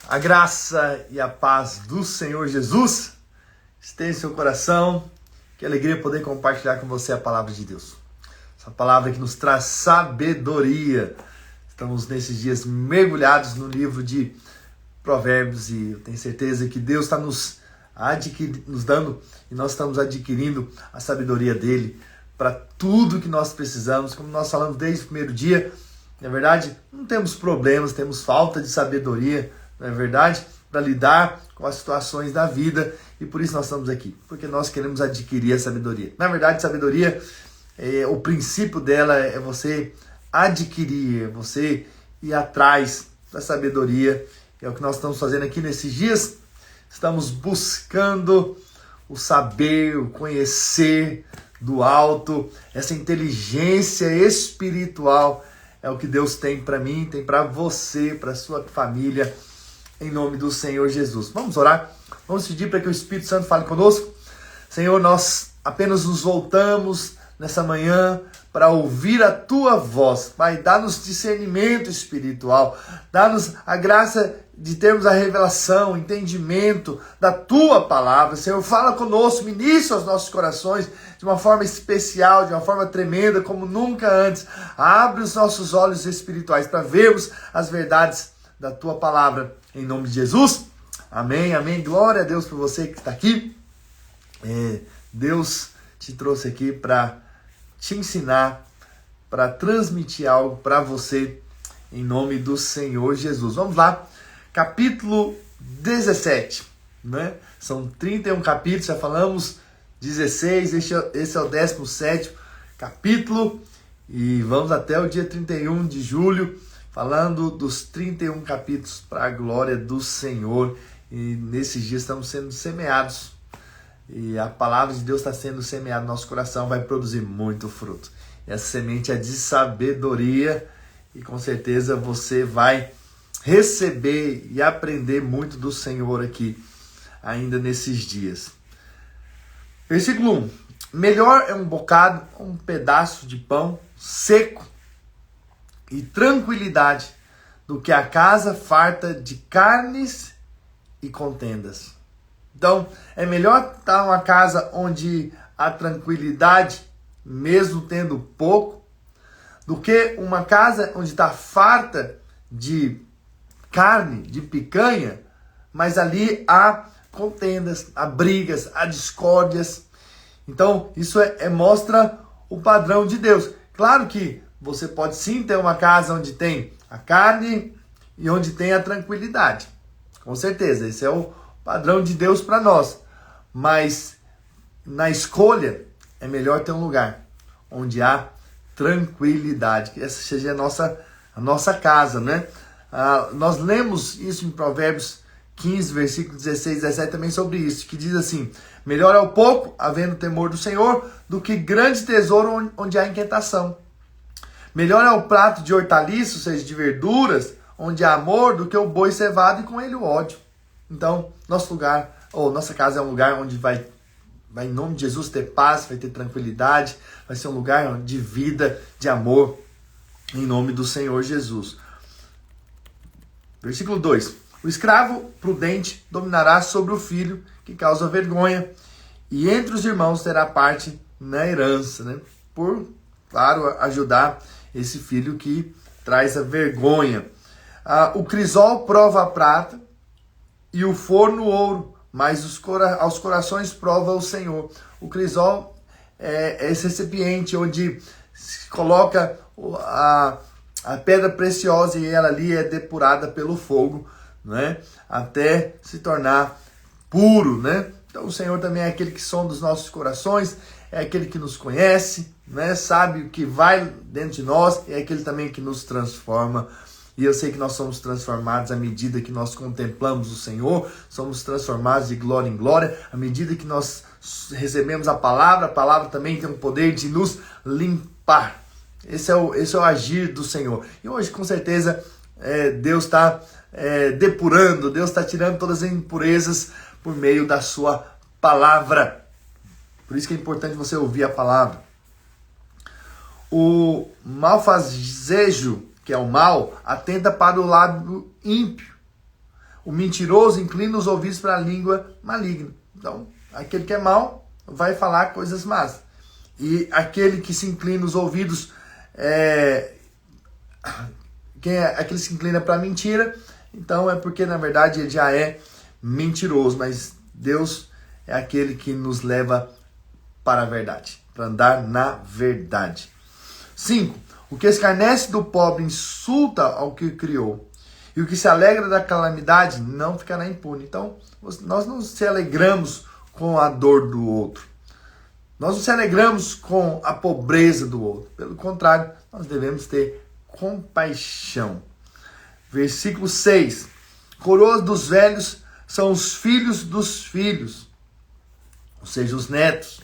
A graça e a paz do Senhor Jesus esteja em seu coração. Que alegria poder compartilhar com você a palavra de Deus. Essa palavra que nos traz sabedoria. Estamos nesses dias mergulhados no livro de Provérbios e eu tenho certeza que Deus está nos dando e nós estamos adquirindo a sabedoria dele para tudo que nós precisamos. Como nós falamos desde o primeiro dia, na verdade, não temos problemas, temos falta de sabedoria, não é verdade? Para lidar com as situações da vida e por isso nós estamos aqui, porque nós queremos adquirir a sabedoria. Na verdade, sabedoria, o princípio dela é você adquirir, é você ir atrás da sabedoria. É o que nós estamos fazendo aqui nesses dias. Estamos buscando o saber, o conhecer do alto, essa inteligência espiritual é o que Deus tem para mim, tem para você, para sua família, em nome do Senhor Jesus. Vamos orar? Vamos pedir para que o Espírito Santo fale conosco? Senhor, nós apenas nos voltamos nessa manhã para ouvir a Tua voz. Pai, dá-nos discernimento espiritual, dá-nos a graça de termos a revelação, entendimento da Tua palavra. Senhor, fala conosco, ministra aos nossos corações de uma forma especial, de uma forma tremenda, como nunca antes. Abre os nossos olhos espirituais para vermos as verdades da Tua palavra, em nome de Jesus. Amém, amém. Glória a Deus por você que está aqui. Deus te trouxe aqui para te ensinar, para transmitir algo para você, em nome do Senhor Jesus. Vamos lá, capítulo 17, né? São 31 capítulos, já falamos 16, esse é o 17º capítulo, e vamos até o dia 31 de julho, falando dos 31 capítulos para a glória do Senhor. E nesses dias estamos sendo semeados, e a palavra de Deus está sendo semeada no nosso coração, vai produzir muito fruto. E essa semente é de sabedoria, e com certeza você vai receber e aprender muito do Senhor aqui, ainda nesses dias. Versículo 1. Melhor é um bocado, um pedaço de pão seco e tranquilidade do que a casa farta de carnes e contendas. Então, é melhor estar numa casa onde há tranquilidade, mesmo tendo pouco, do que uma casa onde está farta de carne, de picanha, mas ali há contendas, há brigas, há discórdias. Então, isso mostra o padrão de Deus. Claro que você pode sim ter uma casa onde tem a carne e onde tem a tranquilidade. Com certeza, esse é o padrão de Deus para nós. Mas na escolha é melhor ter um lugar onde há tranquilidade. Que essa seja a nossa casa, né? Nós lemos isso em Provérbios 15, versículo 16, 17 também sobre isso, que diz assim: melhor é o pouco, havendo temor do Senhor, do que grande tesouro onde há inquietação. Melhor é o prato de hortaliças, ou seja, de verduras, onde há amor, do que o boi cevado e com ele o ódio. Então, nossa casa é um lugar onde vai em nome de Jesus ter paz, vai ter tranquilidade, vai ser um lugar de vida, de amor, em nome do Senhor Jesus. Versículo 2. O escravo prudente dominará sobre o filho que causa vergonha, e entre os irmãos terá parte na herança, né? Por, claro, ajudar esse filho que traz a vergonha. O crisol prova a prata e o forno o ouro, mas aos corações prova o Senhor. O crisol é esse recipiente onde se coloca a pedra preciosa e ela ali é depurada pelo fogo, né? Até se tornar puro, né? Então o Senhor também é aquele que sonda os nossos corações, é aquele que nos conhece, né? Sabe o que vai dentro de nós, é aquele também que nos transforma. E eu sei que nós somos transformados à medida que nós contemplamos o Senhor, somos transformados de glória em glória, à medida que nós recebemos a palavra também tem o poder de nos limpar. Esse é o agir do Senhor. E hoje, com certeza, Deus está depurando, Deus está tirando todas as impurezas por meio da sua palavra. Por isso que é importante você ouvir a palavra. O malfazejo, que é o mal, atenta para o lado ímpio. O mentiroso inclina os ouvidos para a língua maligna. Então, aquele que é mau vai falar coisas más. E aquele que se inclina os ouvidos, aquele que se inclina para a mentira, então é porque na verdade ele já é mentiroso. Mas Deus é aquele que nos leva para a verdade, para andar na verdade. 5. O que escarnece do pobre insulta ao que o criou. E o que se alegra da calamidade não ficará impune. Então, nós não se alegramos com a dor do outro. Nós não se alegramos com a pobreza do outro. Pelo contrário, nós devemos ter compaixão. Versículo 6. Coroas dos velhos são os filhos dos filhos, ou seja, os netos.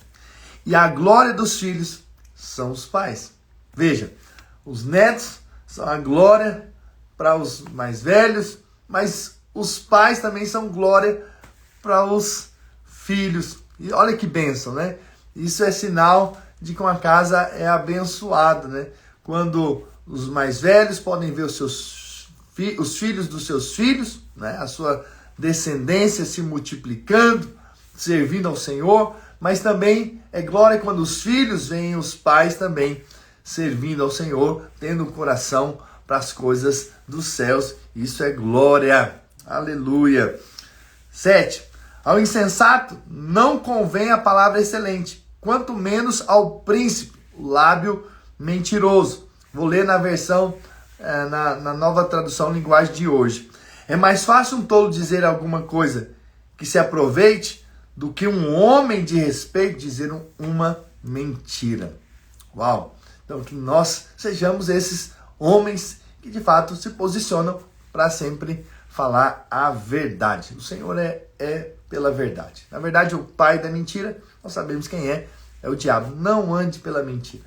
E a glória dos filhos são os pais. Veja, os netos são a glória para os mais velhos, mas os pais também são glória para os filhos. E olha que bênção, né? Isso é sinal de que uma casa é abençoada, né? Quando os mais velhos podem ver os filhos dos seus filhos, né? A sua descendência se multiplicando, servindo ao Senhor, mas também é glória quando os filhos veem os pais também servindo ao Senhor, tendo um coração para as coisas dos céus. Isso é glória. Aleluia. 7. Ao insensato não convém a palavra excelente, quanto menos ao príncipe, o lábio mentiroso. Vou ler na versão, na nova tradução linguagem de hoje. É mais fácil um tolo dizer alguma coisa que se aproveite do que um homem de respeito dizer uma mentira. Uau! Então que nós sejamos esses homens que de fato se posicionam para sempre falar a verdade. O Senhor é pela verdade. Na verdade, o pai da mentira, nós sabemos quem é o diabo. Não ande pela mentira,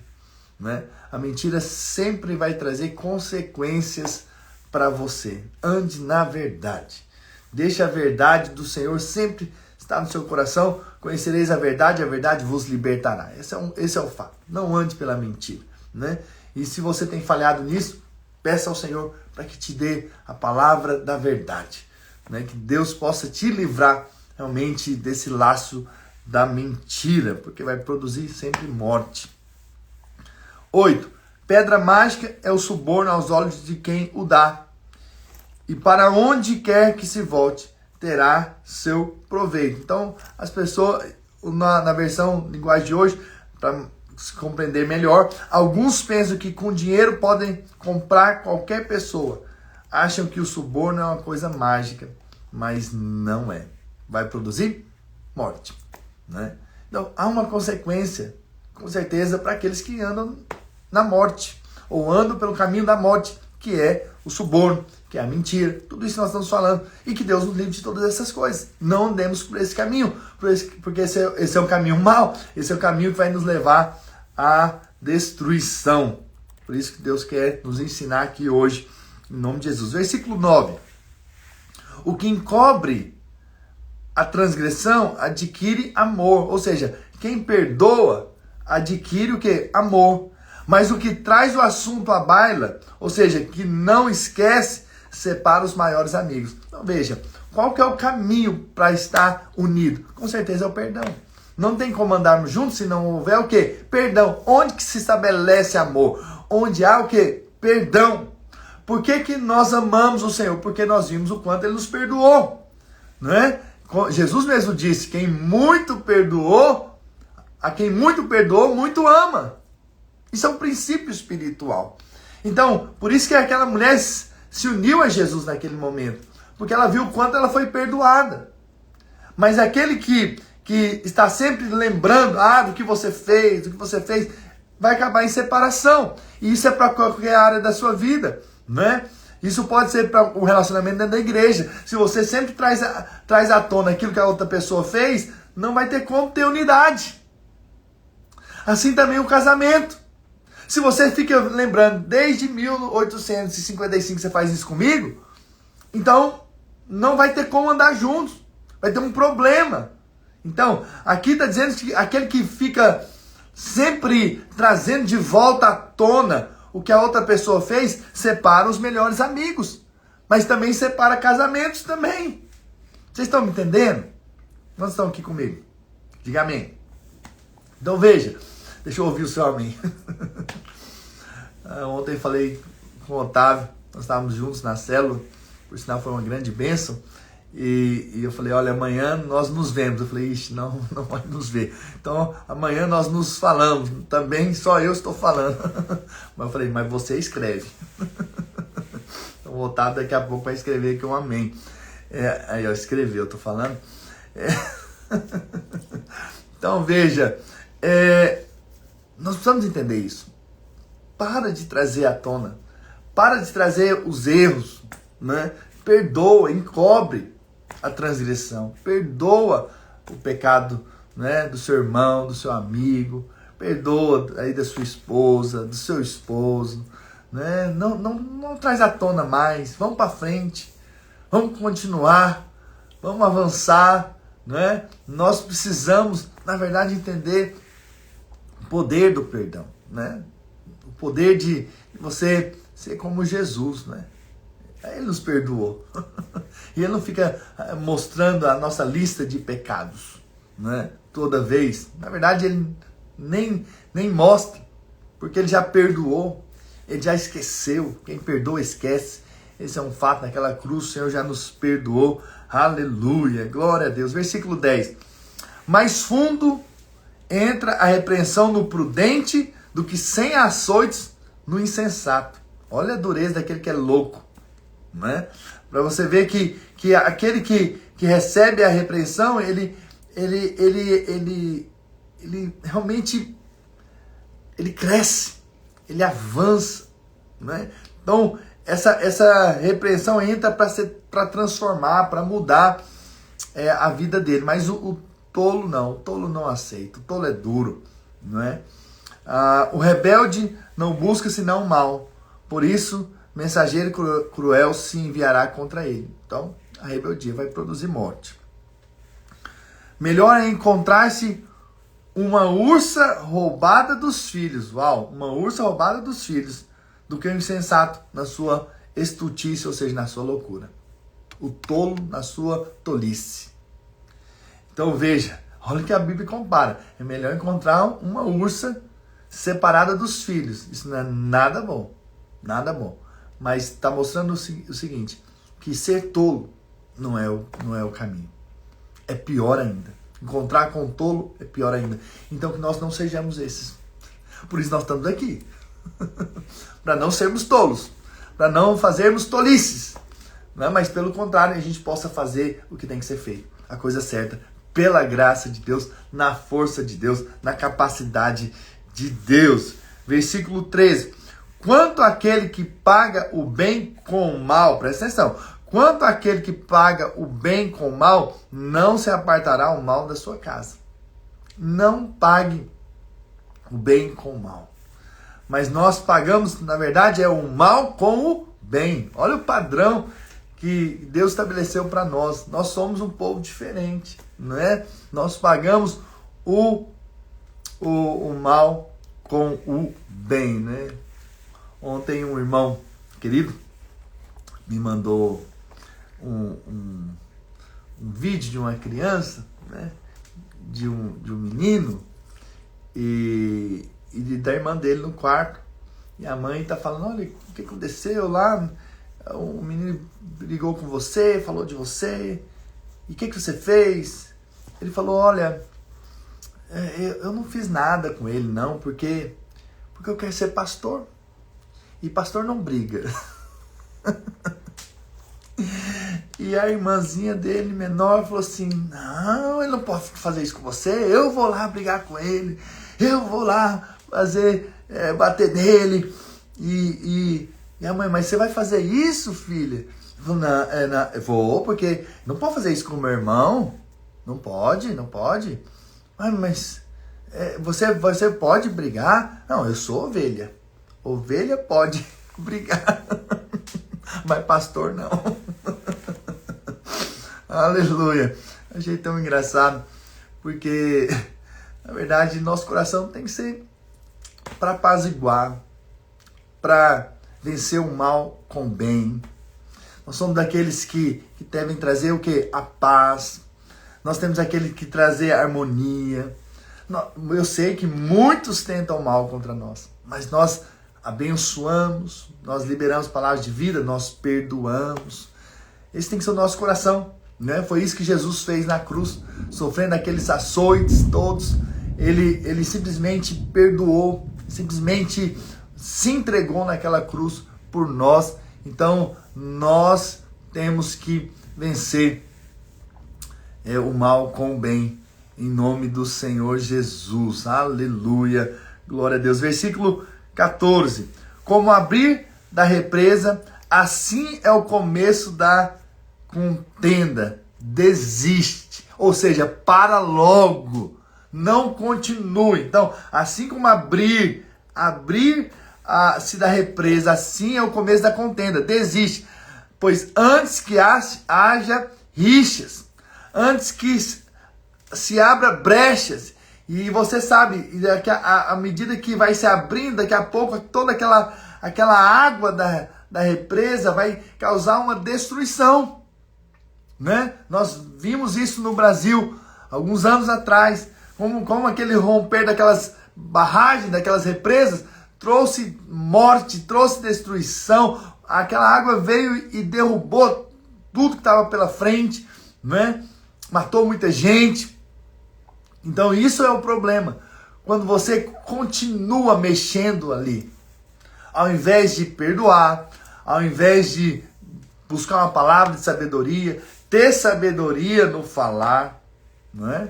né? A mentira sempre vai trazer consequências para você. Ande na verdade. Deixe a verdade do Senhor sempre estar no seu coração. Conhecereis a verdade vos libertará. Esse é o fato. Não ande pela mentira, né? E se você tem falhado nisso, peça ao Senhor para que te dê a palavra da verdade, né? Que Deus possa te livrar realmente desse laço da mentira, porque vai produzir sempre morte. 8. Pedra mágica é o suborno aos olhos de quem o dá, e para onde quer que se volte, terá seu proveito. Então, as pessoas, na versão linguagem de hoje, para se compreender melhor, alguns pensam que com dinheiro podem comprar qualquer pessoa. Acham que o suborno é uma coisa mágica, mas não é. Vai produzir morte, né? Então, há uma consequência, com certeza, para aqueles que andam na morte, ou andam pelo caminho da morte, que é o suborno, que é a mentira. Tudo isso nós estamos falando. E que Deus nos livre de todas essas coisas. Não andemos por esse caminho, porque esse é um caminho mau, esse é o caminho que vai nos levar à destruição. Por isso que Deus quer nos ensinar aqui hoje, em nome de Jesus. Versículo 9. O que encobre a transgressão adquire amor. Ou seja, quem perdoa adquire o quê? Amor. Mas o que traz o assunto à baila, ou seja, que não esquece, separa os maiores amigos. Então veja, qual que é o caminho para estar unido? Com certeza é o perdão. Não tem como andarmos juntos se não houver o quê? Perdão. Onde que se estabelece amor? Onde há o quê? Perdão. Por que que nós amamos o Senhor? Porque nós vimos o quanto Ele nos perdoou, não é? Jesus mesmo disse, quem muito perdoou, a quem muito perdoou, muito ama. Isso é um princípio espiritual. Então, por isso que aquela mulher se uniu a Jesus naquele momento, porque ela viu o quanto ela foi perdoada. Mas aquele que está sempre lembrando do que você fez, vai acabar em separação. E isso é para qualquer área da sua vida, né? Isso pode ser para o relacionamento dentro da igreja. Se você sempre traz à tona aquilo que a outra pessoa fez, não vai ter como ter unidade. Assim também o casamento. Se você fica lembrando, desde 1855 você faz isso comigo, então não vai ter como andar juntos. Vai ter um problema. Então, aqui está dizendo que aquele que fica sempre trazendo de volta à tona o que a outra pessoa fez, separa os melhores amigos. mas também separa casamentos também. Vocês estão me entendendo? Quantos estão aqui comigo? Diga amém. Então veja, deixa eu ouvir o seu amém. Ontem falei com o Otávio, nós estávamos juntos na célula, por sinal foi uma grande bênção, e eu falei, olha, amanhã nós nos vemos. Eu falei, ixi, não vai nos ver. Então amanhã nós nos falamos, também só eu estou falando. Mas eu falei, mas você escreve. Então o Otávio daqui a pouco vai escrever aqui um amém. Aí eu escrevi, eu estou falando. Então veja, nós precisamos entender isso. Para de trazer à tona, para de trazer os erros, né? Perdoa, encobre a transgressão, perdoa o pecado, né, do seu irmão, do seu amigo, perdoa aí da sua esposa, do seu esposo, né? Não traz à tona mais, vamos para frente, vamos continuar, vamos avançar, né? Nós precisamos, na verdade, entender o poder do perdão, né? O poder de você ser como Jesus, né? Ele nos perdoou. E ele não fica mostrando a nossa lista de pecados, né? Toda vez. Na verdade, ele nem mostra, porque ele já perdoou, ele já esqueceu. Quem perdoa, esquece. Esse é um fato, naquela cruz o Senhor já nos perdoou. Aleluia, glória a Deus. Versículo 10. Mais fundo entra a repreensão no prudente do que sem açoites no insensato. Olha a dureza daquele que é louco, né? Para você ver que aquele que recebe a repreensão, ele realmente ele cresce, ele avança, né? Então essa repreensão entra para transformar, para mudar a vida dele. Mas o tolo não aceita, o tolo é duro, não é? O rebelde não busca senão o mal, por isso mensageiro cruel se enviará contra ele. Então a rebeldia vai produzir morte. Melhor é encontrar-se uma ursa roubada dos filhos, uma ursa roubada dos filhos, do que o insensato na sua estultice, ou seja, na sua loucura. O tolo na sua tolice. Então veja, olha o que a Bíblia compara. É melhor encontrar uma ursa separada dos filhos. Isso não é nada bom. Nada bom. Mas está mostrando o seguinte, que ser tolo não é o caminho. É pior ainda. Encontrar com o tolo é pior ainda. Então que nós não sejamos esses. Por isso nós estamos aqui. Para não sermos tolos. Para não fazermos tolices. Né? Mas pelo contrário, a gente possa fazer o que tem que ser feito. A coisa certa. Pela graça de Deus, na força de Deus, na capacidade de Deus. Versículo 13. Quanto àquele que paga o bem com o mal, presta atenção. Quanto àquele que paga o bem com o mal, não se apartará o mal da sua casa. Não pague o bem com o mal. Mas nós pagamos, na verdade, o mal com o bem. Olha o padrão que Deus estabeleceu para nós. Nós somos um povo diferente, não é? Nós pagamos o mal com o bem, né? Ontem um irmão querido me mandou um vídeo de uma criança, né? De um menino e da irmã dele no quarto. E a mãe tá falando, olha, o que aconteceu lá? O menino brigou com você, falou de você. E o que você fez? Ele falou, olha, eu não fiz nada com ele não, porque eu quero ser pastor. E pastor não briga. E a irmãzinha dele, menor, falou assim, não, ele não pode fazer isso com você, eu vou lá brigar com ele, eu vou lá bater nele. E a mãe, mas você vai fazer isso, filha? Eu falei, não, eu vou, porque não pode fazer isso com o meu irmão. Não pode. Mas você pode brigar? Não, eu sou ovelha. Ovelha pode brigar, mas pastor não. Aleluia. Achei tão engraçado, porque, na verdade, nosso coração tem que ser para apaziguar, para vencer o mal com o bem. Nós somos daqueles que devem trazer o quê? A paz. Nós temos aquele que trazer a harmonia. Eu sei que muitos tentam mal contra nós, mas nós abençoamos, nós liberamos palavras de vida, nós perdoamos. Esse tem que ser o nosso coração, né? Foi isso que Jesus fez na cruz, sofrendo aqueles açoites todos. Ele simplesmente perdoou, simplesmente se entregou naquela cruz por nós. Então nós temos que vencer o mal com o bem, em nome do Senhor Jesus. Aleluia, glória a Deus. Versículo 14. Como abrir da represa, assim é o começo da contenda. Desiste, ou seja, para logo, não continue. Então, assim como abrir-se da represa, assim é o começo da contenda. Desiste, pois antes que haja rixas, antes que se abra brechas, e você sabe, à medida que vai se abrindo, daqui a pouco toda aquela água da represa vai causar uma destruição, né? Nós vimos isso no Brasil alguns anos atrás, como aquele romper daquelas barragens, daquelas represas, trouxe morte, trouxe destruição. Aquela água veio e derrubou tudo que estava pela frente, né? Matou muita gente. Então isso é o problema. Quando você continua mexendo ali, ao invés de perdoar, ao invés de buscar uma palavra de sabedoria, ter sabedoria no falar, não é?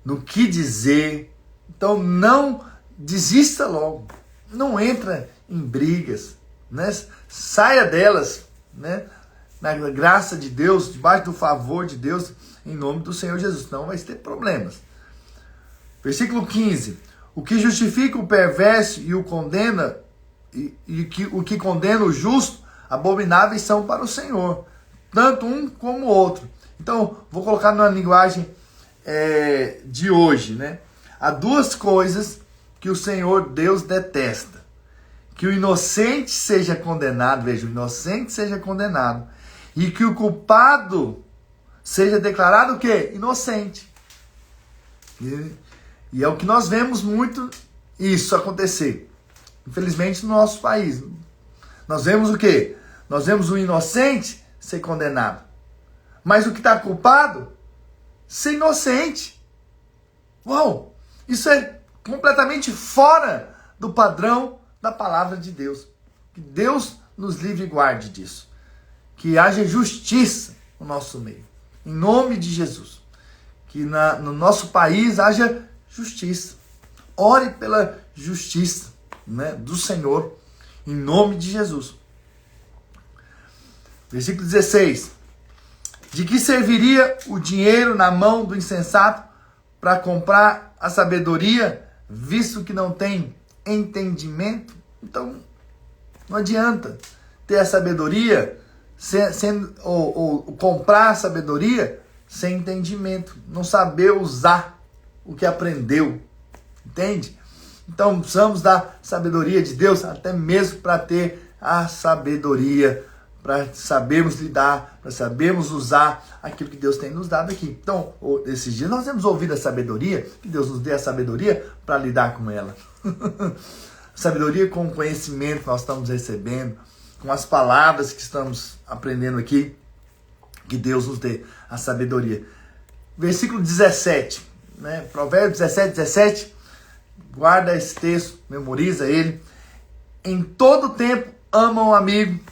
No que dizer. Então não desista logo. Não entra em brigas, né? Saia delas, né? Na graça de Deus, debaixo do favor de Deus, em nome do Senhor Jesus. Não vai ter problemas. Versículo 15. O que justifica o perverso e o condena, o que condena o justo, abomináveis são para o Senhor, tanto um como o outro. Então, vou colocar na linguagem de hoje, né? Há duas coisas que o Senhor Deus detesta: que o inocente seja condenado, veja, o inocente seja condenado, e que o culpado seja declarado o quê? Inocente. E é o que nós vemos muito isso acontecer, infelizmente, no nosso país. Nós vemos o quê? Nós vemos o inocente ser condenado, mas o que está culpado ser inocente. Uau! Isso é completamente fora do padrão da palavra de Deus. Que Deus nos livre e guarde disso. Que haja justiça no nosso meio. Em nome de Jesus. Que no nosso país haja justiça. Ore pela justiça, né, do Senhor. Em nome de Jesus. Versículo 16. De que serviria o dinheiro na mão do insensato para comprar a sabedoria, visto que não tem entendimento? Então, não adianta ter a sabedoria ou comprar a sabedoria sem entendimento, não saber usar o que aprendeu, entende? Então, precisamos da sabedoria de Deus, até mesmo para ter a sabedoria, para sabermos lidar, para sabermos usar aquilo que Deus tem nos dado aqui. Então, esses dias nós temos ouvido a sabedoria, que Deus nos dê a sabedoria para lidar com ela. Sabedoria com o conhecimento que nós estamos recebendo, com as palavras que estamos aprendendo aqui, que Deus nos dê a sabedoria. Versículo 17, né? Provérbios 17, guarda esse texto, memoriza ele. Em todo tempo ama o amigo,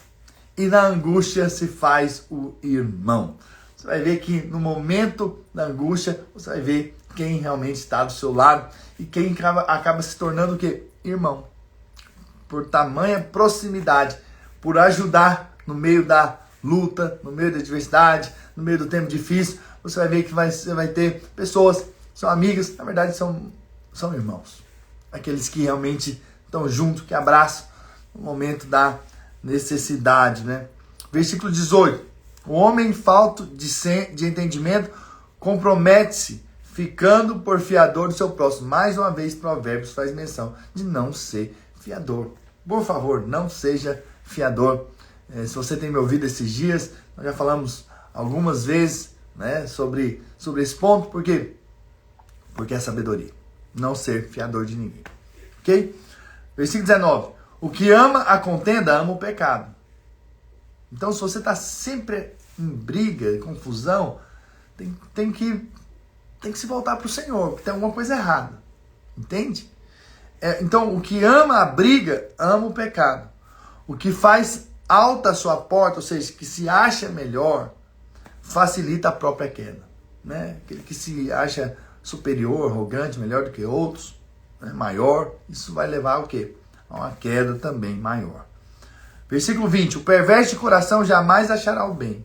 e na angústia se faz o irmão. Você vai ver que no momento da angústia, você vai ver quem realmente está do seu lado e quem acaba se tornando o quê? Irmão. Por tamanha proximidade, por ajudar no meio da luta, no meio da adversidade, no meio do tempo difícil, você vai ver que você vai ter pessoas que são amigas, na verdade são irmãos. Aqueles que realmente estão juntos, que abraçam no momento da necessidade, né? Versículo 18. O homem falto de entendimento compromete-se, ficando por fiador do seu próximo. Mais uma vez, Provérbios faz menção de não ser fiador. Por favor, não seja fiador. Se você tem me ouvido esses dias, nós já falamos algumas vezes, né, sobre esse ponto. Por quê? Porque é sabedoria. Não ser fiador de ninguém. Ok? Versículo 19. O que ama a contenda, ama o pecado. Então, se você está sempre em briga, em confusão, tem que se voltar para o Senhor, porque tem alguma coisa errada. Entende? Então, o que ama a briga, ama o pecado. O que faz alta a sua porta, ou seja, que se acha melhor, facilita a própria queda. Né? Aquele que se acha superior, arrogante, melhor do que outros, né? Maior, isso vai levar ao quê? A uma queda também maior. Versículo 20. O perverso de coração jamais achará o bem.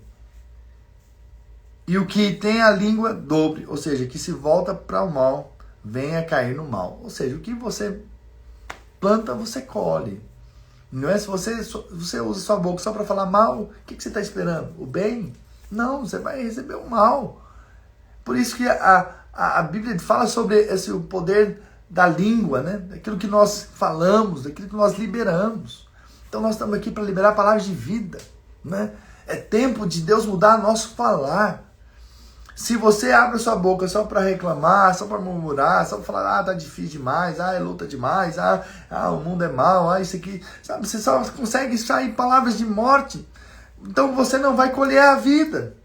E o que tem a língua dobre, ou seja, que se volta para o mal, venha cair no mal. Ou seja, o que você planta, você colhe. Não é se você usa sua boca só para falar mal, o que você está esperando? O bem? Não, você vai receber o mal. Por isso que a Bíblia fala sobre o poder da língua, né? Daquilo que nós falamos, daquilo que nós liberamos. Então nós estamos aqui para liberar palavras de vida, né? É tempo de Deus mudar nosso falar. Se você abre a sua boca só para reclamar, só para murmurar, só para falar, tá difícil demais, é luta demais, o mundo é mau, isso aqui, sabe? Você só consegue sair palavras de morte. Então você não vai colher a vida.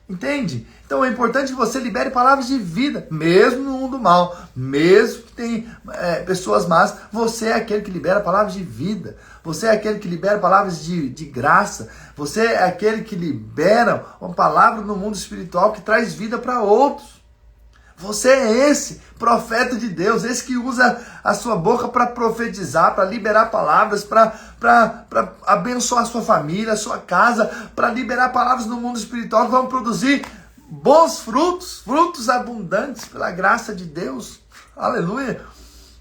Entende? Então é importante que você libere palavras de vida, mesmo no mundo mal, mesmo que tem pessoas más, você é aquele que libera palavras de vida, você é aquele que libera palavras de graça, você é aquele que libera uma palavra no mundo espiritual que traz vida para outros. Você é esse profeta de Deus, esse que usa a sua boca para profetizar, para liberar palavras, para abençoar a sua família, a sua casa, para liberar palavras no mundo espiritual que vão produzir bons frutos, frutos abundantes pela graça de Deus. Aleluia!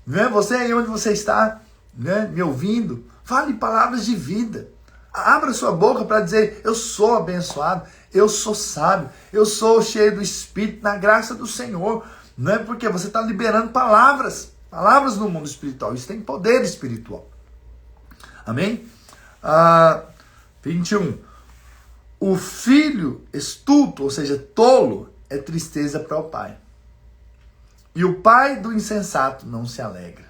Né? Você aí onde você está, né, me ouvindo, fale palavras de vida. Abra sua boca para dizer, eu sou abençoado, eu sou sábio, eu sou cheio do Espírito, na graça do Senhor. Não é porque você está liberando palavras no mundo espiritual. Isso tem poder espiritual. Amém? 21. O filho estulto, ou seja, tolo, é tristeza para o pai. E o pai do insensato não se alegra.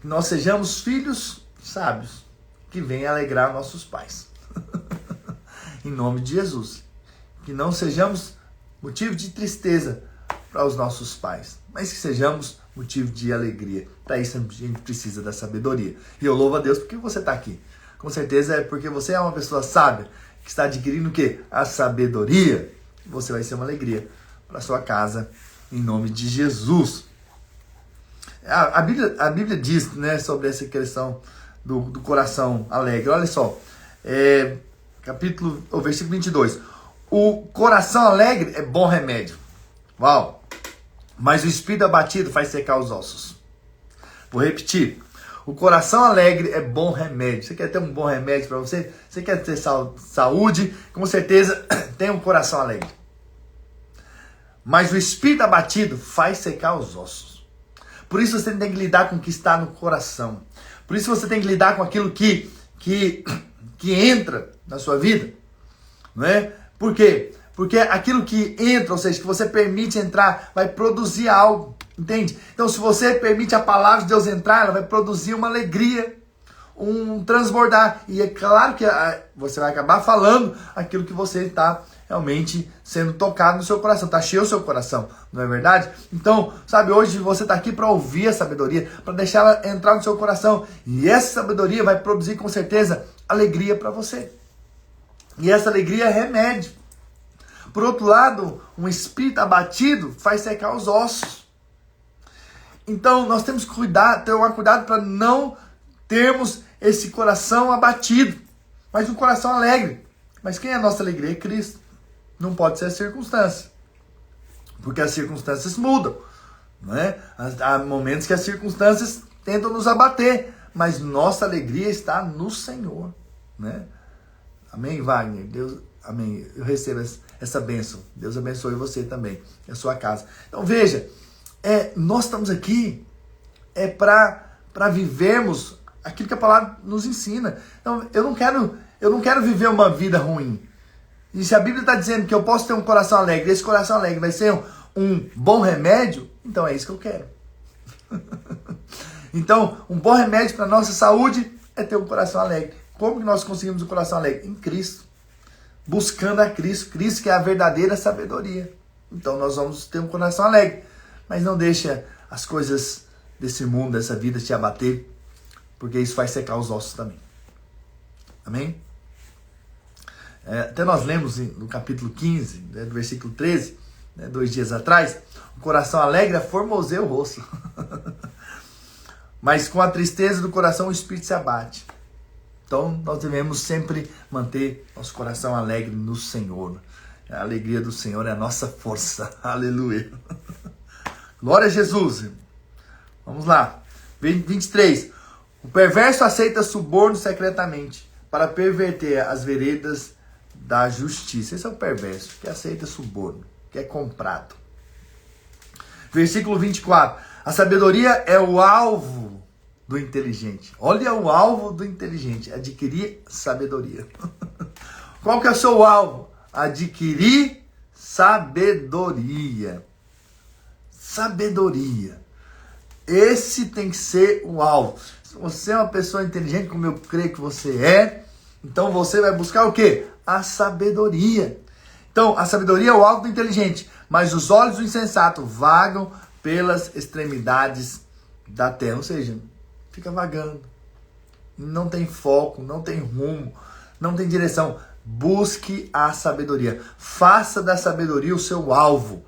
Que nós sejamos filhos sábios, que venham alegrar nossos pais. Em nome de Jesus. Que não sejamos motivo de tristeza para os nossos pais, mas que sejamos motivo de alegria. Para isso a gente precisa da sabedoria. E eu louvo a Deus porque você está aqui. Com certeza é porque você é uma pessoa sábia, que está adquirindo o quê? A sabedoria. Você vai ser uma alegria para sua casa, em nome de Jesus. A Bíblia diz, né, sobre essa questão do coração alegre. Olha só, o versículo 22. O coração alegre é bom remédio. Uau! Mas o espírito abatido faz secar os ossos. Vou repetir. O coração alegre é bom remédio. Você quer ter um bom remédio para você? Você quer ter saúde? Com certeza, tenha um coração alegre. Mas o espírito abatido faz secar os ossos. Por isso você tem que lidar com o que está no coração. Por isso você tem que lidar com aquilo que entra na sua vida. Não é? Por quê? Porque aquilo que entra, ou seja, que você permite entrar, vai produzir algo. Entende? Então, se você permite a palavra de Deus entrar, ela vai produzir uma alegria, um transbordar. E é claro que você vai acabar falando aquilo que você está realmente sendo tocado no seu coração. Está cheio o seu coração, não é verdade? Então, sabe, hoje você está aqui para ouvir a sabedoria, para deixar ela entrar no seu coração. E essa sabedoria vai produzir, com certeza, alegria para você. E essa alegria é remédio. Por outro lado, um espírito abatido faz secar os ossos. Então, nós temos que tomar cuidado para não termos esse coração abatido, mas um coração alegre. Mas quem é a nossa alegria? É Cristo. Não pode ser a circunstância, porque as circunstâncias mudam. Não é? Há momentos que as circunstâncias tentam nos abater, mas nossa alegria está no Senhor. Né? Amém, Wagner? Deus, amém. Eu recebo essa bênção. Deus abençoe você também, a sua casa. Então veja, nós estamos aqui para vivermos aquilo que a palavra nos ensina. Então, eu não quero viver uma vida ruim. E se a Bíblia está dizendo que eu posso ter um coração alegre, esse coração alegre vai ser um bom remédio, então é isso que eu quero. Então, um bom remédio para a nossa saúde é ter um coração alegre. Como que nós conseguimos um coração alegre? Em Cristo. Buscando a Cristo. Cristo que é a verdadeira sabedoria. Então nós vamos ter um coração alegre. Mas não deixa as coisas desse mundo, dessa vida te abater, porque isso vai secar os ossos também. Amém? Até nós lemos no capítulo 15, do versículo 13, 2 dias atrás, o coração alegre formoseia o rosto. Mas com a tristeza do coração o espírito se abate. Então nós devemos sempre manter nosso coração alegre no Senhor. A alegria do Senhor é a nossa força. Aleluia. Glória a Jesus. Vamos lá. 23. O perverso aceita suborno secretamente para perverter as veredas da justiça. Esse é o perverso, que aceita suborno, que é comprado. Versículo 24. A sabedoria é o alvo do inteligente. Olha o alvo do inteligente. Adquirir sabedoria. Qual que é o seu alvo? Adquirir sabedoria. Sabedoria. Esse tem que ser o alvo. Se você é uma pessoa inteligente, como eu creio que você é, então você vai buscar o quê? A sabedoria. Então, a sabedoria é o alvo do inteligente, mas os olhos do insensato vagam pelas extremidades da terra. Ou seja, fica vagando. Não tem foco, não tem rumo, não tem direção. Busque a sabedoria. Faça da sabedoria o seu alvo.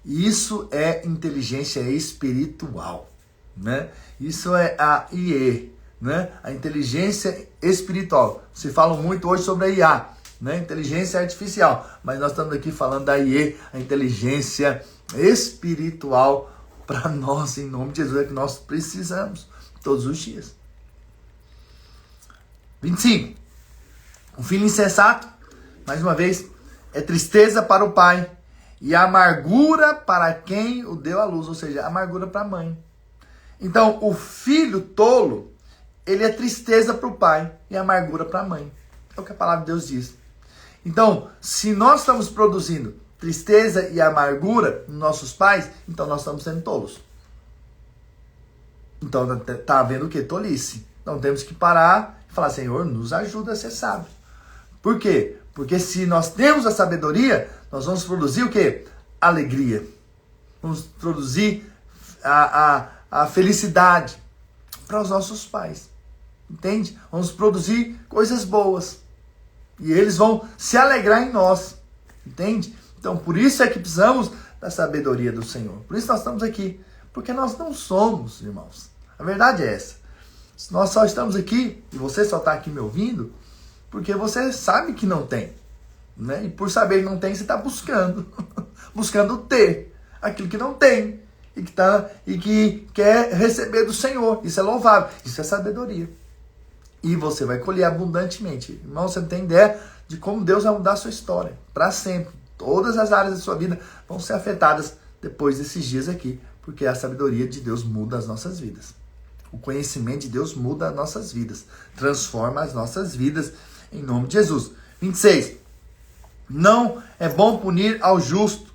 Isso é inteligência espiritual, né? Isso é a IE, né? A inteligência espiritual. Se fala muito hoje sobre a IA, né? Inteligência artificial, mas nós estamos aqui falando da IE, a inteligência espiritual para nós, em nome de Jesus, é que nós precisamos todos os dias. 25. O filho insensato, mais uma vez, é tristeza para o pai e amargura para quem o deu à luz, ou seja, amargura para a mãe. Então, o filho tolo, ele é tristeza para o pai e amargura para a mãe. É o que a palavra de Deus diz. Então, se nós estamos produzindo tristeza e amargura nos nossos pais, então nós estamos sendo tolos. Então, está havendo o quê? Tolice. Então, temos que parar e falar, Senhor, nos ajuda a ser sábio. Por quê? Porque se nós temos a sabedoria, nós vamos produzir o quê? Alegria. Vamos produzir a felicidade para os nossos pais. Entende? Vamos produzir coisas boas. E eles vão se alegrar em nós. Entende? Então, por isso é que precisamos da sabedoria do Senhor. Por isso nós estamos aqui. Porque nós não somos, irmãos. A verdade é essa. Nós só estamos aqui, e você só está aqui me ouvindo, porque você sabe que não tem. Né? E por saber que não tem, você está buscando. Buscando ter aquilo que não tem. E que quer receber do Senhor. Isso é louvável. Isso é sabedoria. E você vai colher abundantemente. Irmão, você não tem ideia de como Deus vai mudar a sua história. Para sempre. Todas as áreas da sua vida vão ser afetadas depois desses dias aqui. Porque a sabedoria de Deus muda as nossas vidas. O conhecimento de Deus muda as nossas vidas. Transforma as nossas vidas em nome de Jesus. 26. Não é bom punir ao justo.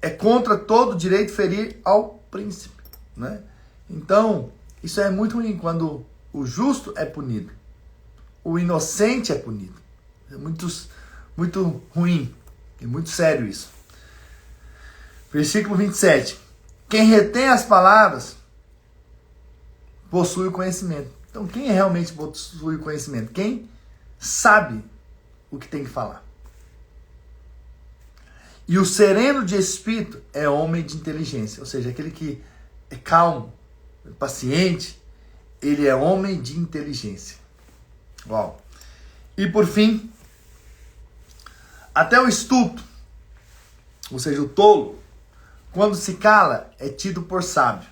É contra todo direito ferir ao príncipe. Né? Então, isso é muito ruim quando o justo é punido. O inocente é punido. É muito ruim. É muito sério isso. Versículo 27. Quem retém as palavras possui o conhecimento. Então, quem realmente possui o conhecimento? Quem sabe o que tem que falar. E o sereno de espírito é homem de inteligência. Ou seja, aquele que é calmo, paciente, ele é homem de inteligência. Uau. E por fim, até o estulto, ou seja, o tolo, quando se cala, é tido por sábio.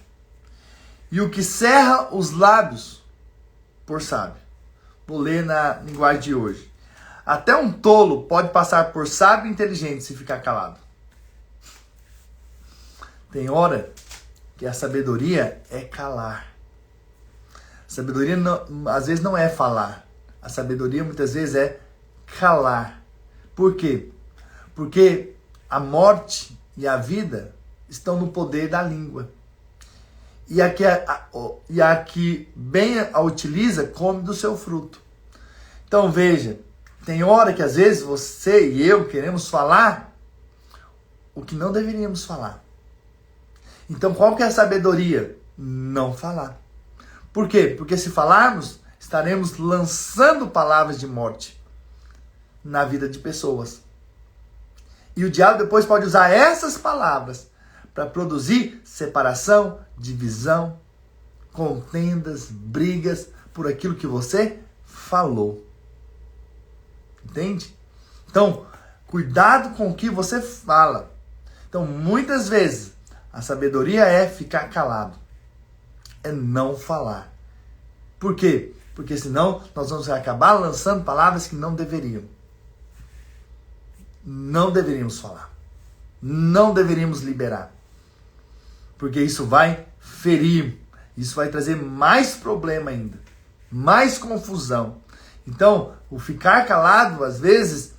E o que cerra os lábios, por sábio. Vou ler na linguagem de hoje. Até um tolo pode passar por sábio e inteligente se ficar calado. Tem hora que a sabedoria é calar. Sabedoria às vezes não é falar. A sabedoria muitas vezes é calar. Por quê? Porque a morte e a vida estão no poder da língua. E a que bem a utiliza, come do seu fruto. Então veja, tem hora que às vezes você e eu queremos falar o que não deveríamos falar. Então qual que é a sabedoria? Não falar. Por quê? Porque se falarmos, estaremos lançando palavras de morte na vida de pessoas. E o diabo depois pode usar essas palavras para produzir separação, divisão, contendas, brigas por aquilo que você falou. Entende? Então, cuidado com o que você fala. Então, muitas vezes, a sabedoria é ficar calado. É não falar. Por quê? Porque senão nós vamos acabar lançando palavras que não deveriam. Não deveríamos falar. Não deveríamos liberar. Porque isso vai ferir. Isso vai trazer mais problema ainda. Mais confusão. Então, o ficar calado, às vezes,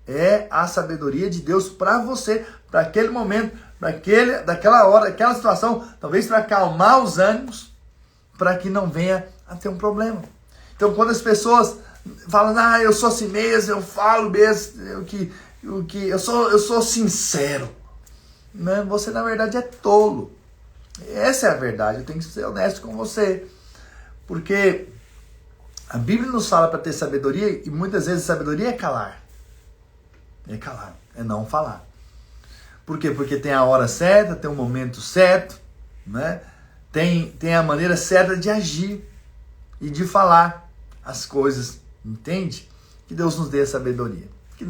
é a sabedoria de Deus para você, para aquele momento, daquela hora, daquela situação, talvez para acalmar os ânimos, para que não venha a ter um problema. Então, quando as pessoas falam, eu sou assim mesmo, eu falo mesmo, eu sou sincero, né? Você, na verdade, é tolo. Essa é a verdade, eu tenho que ser honesto com você. Porque a Bíblia nos fala para ter sabedoria, e muitas vezes sabedoria é calar. É calar, é não falar. Por quê? Porque tem a hora certa, tem o momento certo, né? Tem a maneira certa de agir e de falar as coisas, entende? Que Deus nos dê sabedoria, que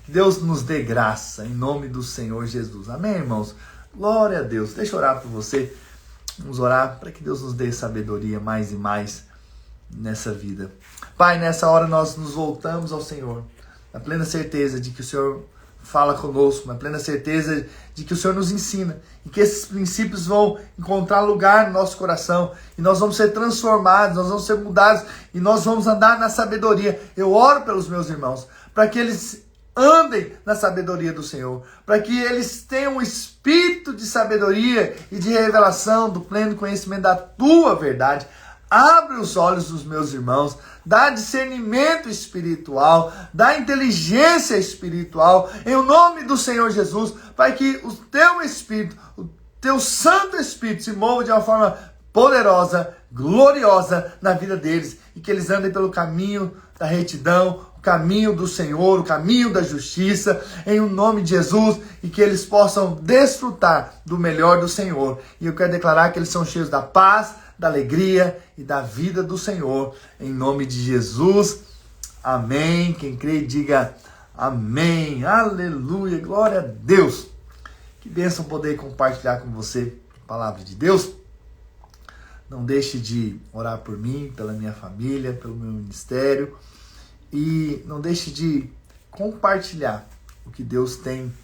Deus nos dê graça, em nome do Senhor Jesus. Amém, irmãos? Glória a Deus. Deixa eu orar por você. Vamos orar para que Deus nos dê sabedoria mais e mais nessa vida. Pai, nessa hora nós nos voltamos ao Senhor, na plena certeza de que o Senhor fala conosco, na plena certeza de que o Senhor nos ensina e que esses princípios vão encontrar lugar no nosso coração e nós vamos ser transformados, nós vamos ser mudados e nós vamos andar na sabedoria. Eu oro pelos meus irmãos, para que eles andem na sabedoria do Senhor, para que eles tenham um espírito de sabedoria e de revelação do pleno conhecimento da Tua verdade. Abre os olhos dos meus irmãos, dá discernimento espiritual, dá inteligência espiritual, em nome do Senhor Jesus, para que o Teu Espírito, o Teu Santo Espírito se mova de uma forma poderosa, gloriosa na vida deles, e que eles andem pelo caminho da retidão, o caminho do Senhor, o caminho da justiça, em nome de Jesus, e que eles possam desfrutar do melhor do Senhor. E eu quero declarar que eles são cheios da paz, da alegria e da vida do Senhor, em nome de Jesus. Amém. Quem crê, diga amém. Aleluia. Glória a Deus. Que bênção poder compartilhar com você a palavra de Deus. Não deixe de orar por mim, pela minha família, pelo meu ministério. E não deixe de compartilhar o que Deus tem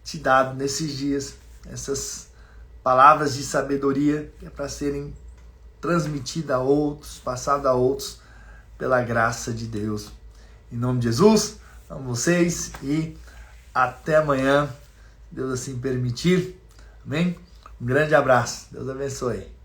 te dado nesses dias. Essas palavras de sabedoria que é para serem transmitida a outros, passada a outros, pela graça de Deus. Em nome de Jesus, amo vocês e até amanhã, Deus assim permitir. Amém? Um grande abraço. Deus abençoe.